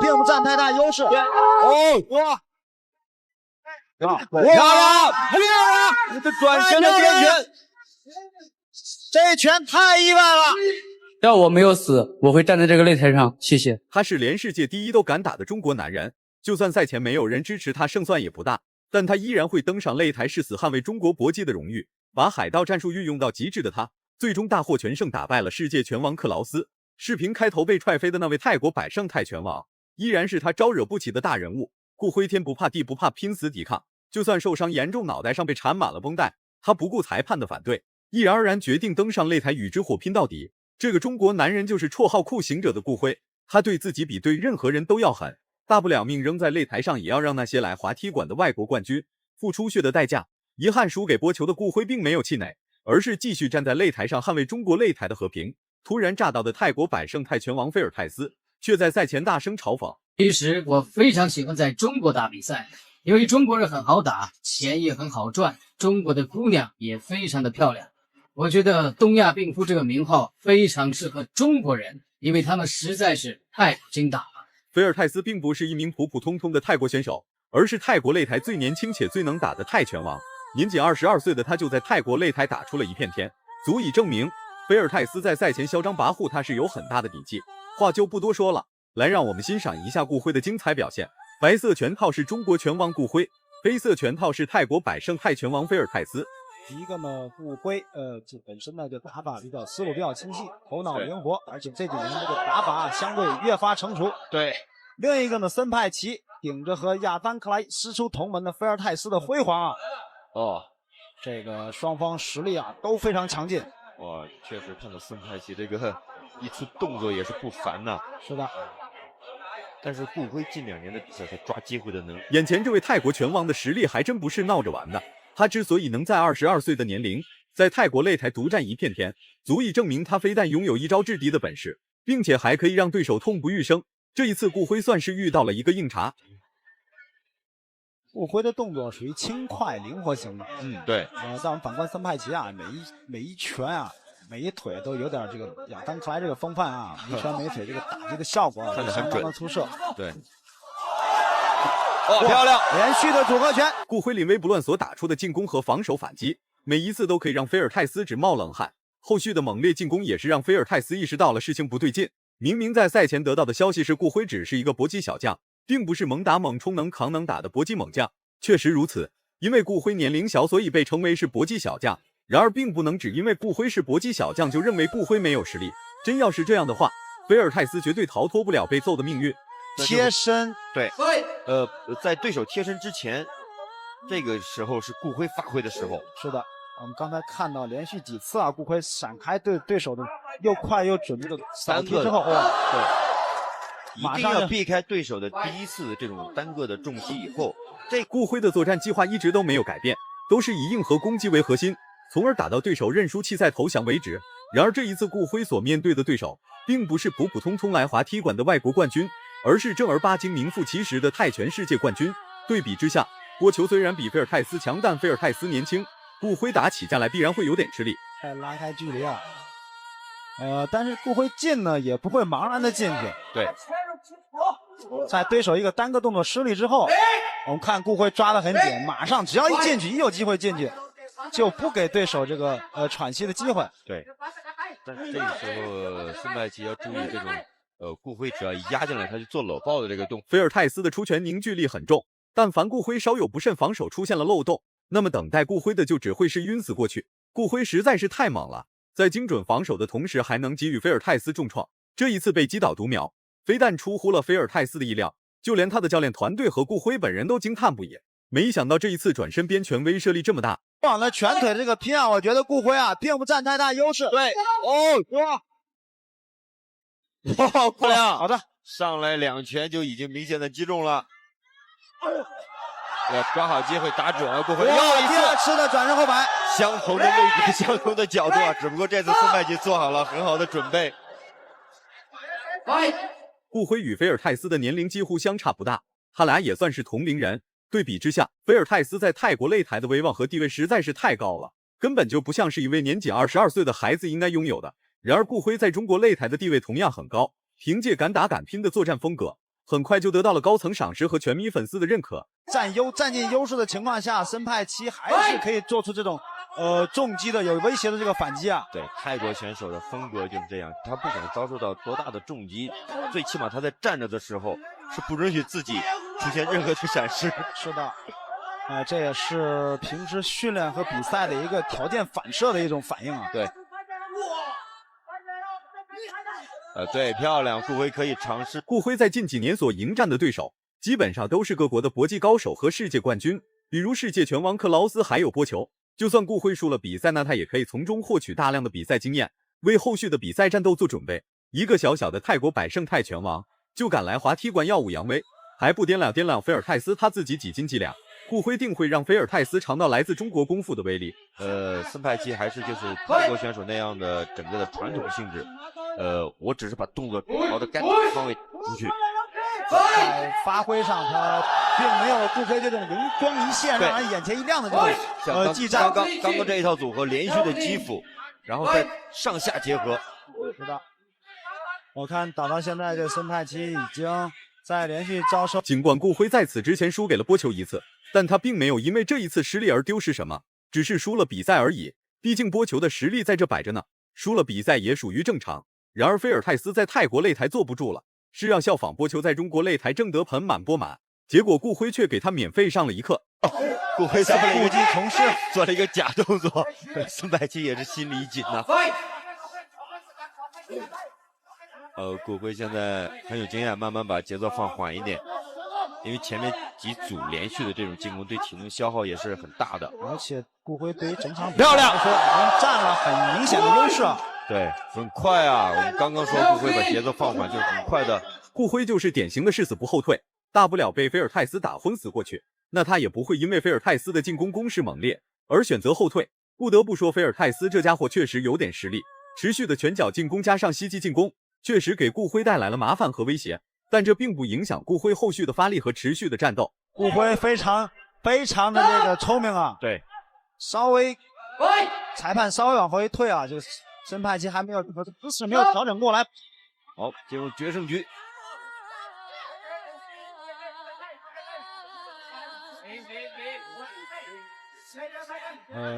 并不占太大优势。哇！漂亮，你的转身的边拳，这一拳太意外了。要我没有死，我会站在这个擂台上。谢谢。他是连世界第一都敢打的中国男人，就算赛前没有人支持他，胜算也不大，但他依然会登上擂台，誓死捍卫中国搏击的荣誉。把海盗战术运用到极致的他，最终大获全胜，打败了世界拳王克劳斯。视频开头被踹飞的那位泰国百胜泰拳王，依然是他招惹不起的大人物。顾辉天不怕地不怕，拼死抵抗，就算受伤严重，脑袋上被缠满了绷带，他不顾裁判的反对，毅然而然决定登上擂台，与之火拼到底。这个中国男人就是绰号酷刑者的顾辉，他对自己比对任何人都要狠，大不了命扔在擂台上，也要让那些来滑踢馆的外国冠军付出血的代价。遗憾输给波球的顾辉并没有气馁，而是继续站在擂台上捍卫中国擂台的和平。突然炸到的泰国百胜泰拳王菲尔泰斯却在赛前大声嘲讽：其实我非常喜欢在中国打比赛，因为中国人很好打，钱也很好赚，中国的姑娘也非常的漂亮。我觉得东亚病夫这个名号非常适合中国人，因为他们实在是太不经打了。菲尔泰斯并不是一名普普通通的泰国选手，而是泰国擂台最年轻且最能打的泰拳王。年仅22岁的他就在泰国擂台打出了一片天，足以证明菲尔泰斯在赛前嚣张跋扈，他是有很大的底气。话就不多说了，来让我们欣赏一下顾辉的精彩表现。白色拳套是中国拳王顾辉，黑色拳套是泰国百胜泰拳王菲尔泰斯。一个呢，顾辉，这本身呢就打法比较思路比较清晰，头脑灵活，而且这几年这个打法相对越发成熟。对，另一个呢，森派奇顶着和亚当克莱师出同门的菲尔泰斯的辉煌啊，这个双方实力啊都非常强劲。哇，确实看到森派奇这个一出动作也是不凡呐。是的，但是顾辉近2年的比赛，他抓机会的能力，眼前这位泰国拳王的实力还真不是闹着玩的。他之所以能在22岁的年龄在泰国擂台独占一片天，足以证明他非但拥有一招制敌的本事，并且还可以让对手痛不欲生。这一次顾辉算是遇到了一个硬茬。顾辉的动作属于轻快灵活型的，对。但我们反观森派奇啊，每一拳啊，每一腿都有点这个亚当克莱这个风范啊，一拳每腿这个打击的效果看得很准，出色。对。漂亮，连续的组合拳。顾辉临危不乱所打出的进攻和防守反击，每一次都可以让菲尔泰斯直冒冷汗。后续的猛烈进攻也是让菲尔泰斯意识到了事情不对劲。明明在赛前得到的消息是顾辉只是一个搏击小将，并不是猛打猛冲能扛能打的搏击猛将。确实如此，因为顾辉年龄小，所以被称为是搏击小将。然而并不能只因为顾辉是搏击小将就认为顾辉没有实力。真要是这样的话，菲尔泰斯绝对逃脱不了被揍的命运。贴身，对，在对手贴身之前，这个时候是顾辉发挥的时候。是的，我们刚才看到连续几次啊，顾辉闪开对手的又快又准这个扫踢之后，对，一定要避开对手的第一次这种单个的重击以后。这顾辉的作战计划一直都没有改变，都是以硬核攻击为核心，从而打到对手认输弃赛投降为止。然而这一次顾辉所面对的对手，并不是普普通通来滑踢馆的外国冠军，而是正儿八经名副其实的泰拳世界冠军。对比之下，波球虽然比菲尔泰斯强，但菲尔泰斯年轻，顾辉打起架来必然会有点吃力。拉开距离啊，但是顾辉进呢也不会茫然的进去。对，在对手一个单个动作失利之后，我们看顾辉抓得很紧，马上只要一进去，一有机会进去，就不给对手这个喘息的机会。对，但是这个时候森派奇要注意这种。顾辉只要一压进来，他就做搂抱的这个动作。菲尔泰斯的出拳凝聚力很重，但凡顾辉稍有不慎，防守出现了漏洞，那么等待顾辉的就只会是晕死过去。顾辉实在是太猛了，在精准防守的同时，还能给予菲尔泰斯重创。这一次被击倒读秒，非但出乎了菲尔泰斯的意料，就连他的教练团队和顾辉本人都惊叹不已。没想到这一次转身边拳威慑力这么大。往了拳腿这个拼啊，我觉得顾辉啊并不占太大优势。对，哇，漂亮！好的，上来2拳就已经明显的击中了，要抓好机会打准啊！顾辉又一次的转身后摆，相同的位置，相同的角度啊，只不过这次森派奇做好了很好的准备。顾辉与菲尔泰斯的年龄几乎相差不大，他俩也算是同龄人。对比之下，菲尔泰斯在泰国擂台的威望和地位实在是太高了，根本就不像是一位年仅22岁的孩子应该拥有的。然而顾辉在中国擂台的地位同样很高，凭借敢打敢拼的作战风格，很快就得到了高层赏识和全迷粉丝的认可。占尽优势的情况下，森派七还是可以做出这种重击的有威胁的这个反击啊。对，泰国选手的风格就是这样，他不管遭受到多大的重击，最起码他在站着的时候是不允许自己出现任何的闪失。是的，这也是平时训练和比赛的一个条件反射的一种反应啊。对。对，漂亮，顾辉可以尝试。顾辉在近几年所迎战的对手，基本上都是各国的搏击高手和世界冠军，比如世界拳王克劳斯，还有波球。就算顾辉输了比赛，那他也可以从中获取大量的比赛经验，为后续的比赛战斗做准备。一个小小的泰国百胜泰拳王，就敢来滑踢馆耀武扬威，还不掂量菲尔泰斯他自己几斤几两。顾辉定会让菲尔泰斯尝到来自中国功夫的威力。森派七还是就是泰国选手那样的整个的传统性质。我只是把动作朝着该方位出去。在发挥上，他并没有顾辉这种灵光一现、让人眼前一亮的这种技战。刚刚这一套组合连续的击斧，然后再上下结合。是的，我看打到现在，这森泰七已经在连续遭受。尽管顾辉在此之前输给了波球一次，但他并没有因为这一次失利而丢失什么，只是输了比赛而已。毕竟波球的实力在这摆着呢，输了比赛也属于正常。然而菲尔泰斯在泰国擂台坐不住了，是要效仿波球在中国擂台挣得盆满钵满，结果顾辉却给他免费上了一课。顾辉在故技重施，做了一个假动作，森百七也是心里一紧呐。顾辉现在很有经验，慢慢把节奏放缓一点，因为前面几组连续的这种进攻对体能消耗也是很大的。而且顾辉对于整场比赛来说已经占了很明显的优势啊。对，很快啊！我们刚刚说顾辉把节奏放缓，就是很快的。顾辉就是典型的誓死不后退，大不了被菲尔泰斯打昏死过去，那他也不会因为菲尔泰斯的进攻攻势猛烈而选择后退。不得不说，菲尔泰斯这家伙确实有点实力，持续的拳脚进攻加上袭击进攻，确实给顾辉带来了麻烦和威胁，但这并不影响顾辉后续的发力和持续的战斗。顾辉非常的这个聪明啊，对，裁判稍微往回退啊，就是森派七还没有姿势没有调整过来。好，进入决胜局。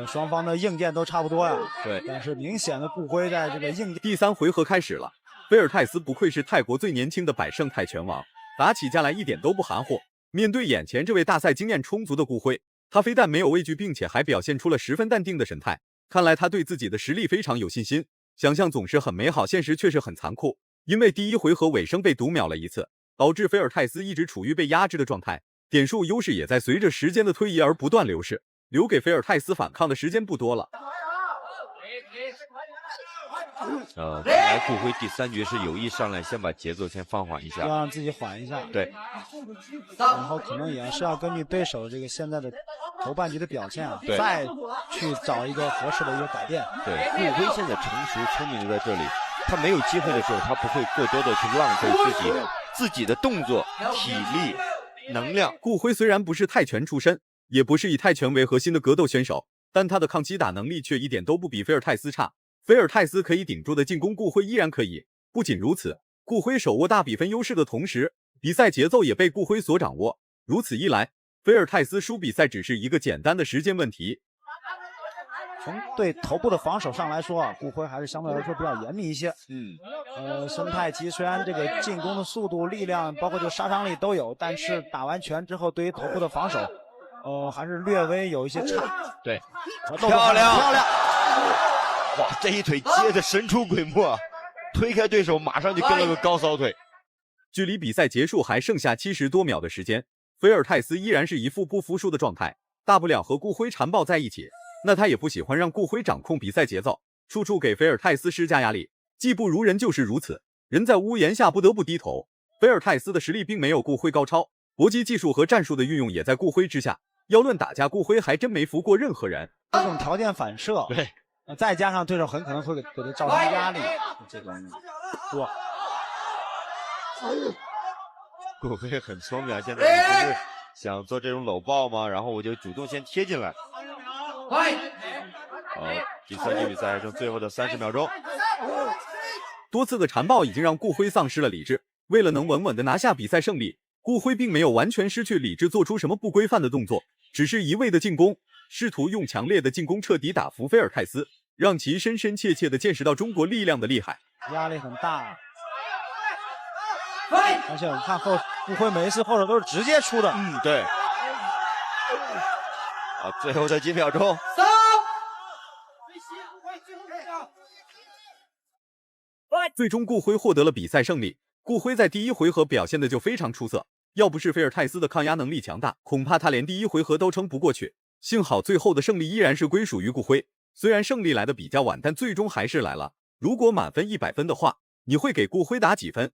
双方的硬件都差不多呀。对，但是明显的顾辉在这个硬件。第3回合开始了，菲尔泰斯不愧是泰国最年轻的百胜泰拳王，打起架来一点都不含糊。面对眼前这位大赛经验充足的顾辉，他非但没有畏惧，并且还表现出了十分淡定的神态。看来他对自己的实力非常有信心。想象总是很美好，现实却是很残酷。因为第1回合尾声被读秒了一次，导致菲尔泰斯一直处于被压制的状态，点数优势也在随着时间的推移而不断流逝，留给菲尔泰斯反抗的时间不多了。看来顾辉第3局是有意上来先把节奏先放缓一下，要让自己缓一下。对，然后可能也是要根据对手这个现在的头半局的表现啊，再去找一个合适的一个改变。对，顾辉现在成熟聪明就在这里，他没有机会的时候，他不会过多的去浪费自己的动作、体力、能量。顾辉虽然不是泰拳出身，也不是以泰拳为核心的格斗选手，但他的抗击打能力却一点都不比菲尔泰斯差。菲尔泰斯可以顶住的进攻，顾辉依然可以。不仅如此，顾辉手握大比分优势的同时，比赛节奏也被顾辉所掌握。如此一来，菲尔泰斯输比赛只是一个简单的时间问题。从对头部的防守上来说啊，顾辉还是相对来说比较严密一些。森泰奇虽然这个进攻的速度、力量，包括这个杀伤力都有，但是打完拳之后，对于头部的防守，还是略微有一些差。对，漂亮！哇，这一腿接的神出鬼没，推开对手，马上就跟了个高扫腿。距离比赛结束还剩下70多秒的时间，菲尔泰斯依然是一副不服输的状态，大不了和顾辉缠抱在一起。那他也不喜欢让顾辉掌控比赛节奏，处处给菲尔泰斯施加压力。技不如人就是如此，人在屋檐下不得不低头。菲尔泰斯的实力并没有顾辉高超，搏击技术和战术的运用也在顾辉之下。要论打架，顾辉还真没服过任何人。这种条件反射，对，再加上对手很可能会给他造成压力，这种哇，顾辉很聪明啊，现在你不是想做这种搂抱吗？然后我就主动先贴进来。好，第3局比赛还剩最后的30秒钟。多次的缠抱已经让顾辉丧失了理智，为了能稳稳的拿下比赛胜利，顾辉并没有完全失去理智，做出什么不规范的动作，只是一味的进攻，试图用强烈的进攻彻底打服菲尔泰斯，让其深深切切的见识到中国力量的厉害。压力很大。而且你看顾辉每一次后手都是直接出的。对。最后的几秒钟。最终顾辉获得了比赛胜利。顾辉在第一回合表现的就非常出色，要不是菲尔泰斯的抗压能力强大，恐怕他连第一回合都撑不过去。幸好最后的胜利依然是归属于顾辉，虽然胜利来的比较晚，但最终还是来了。如果满分100分的话，你会给顾辉打几分？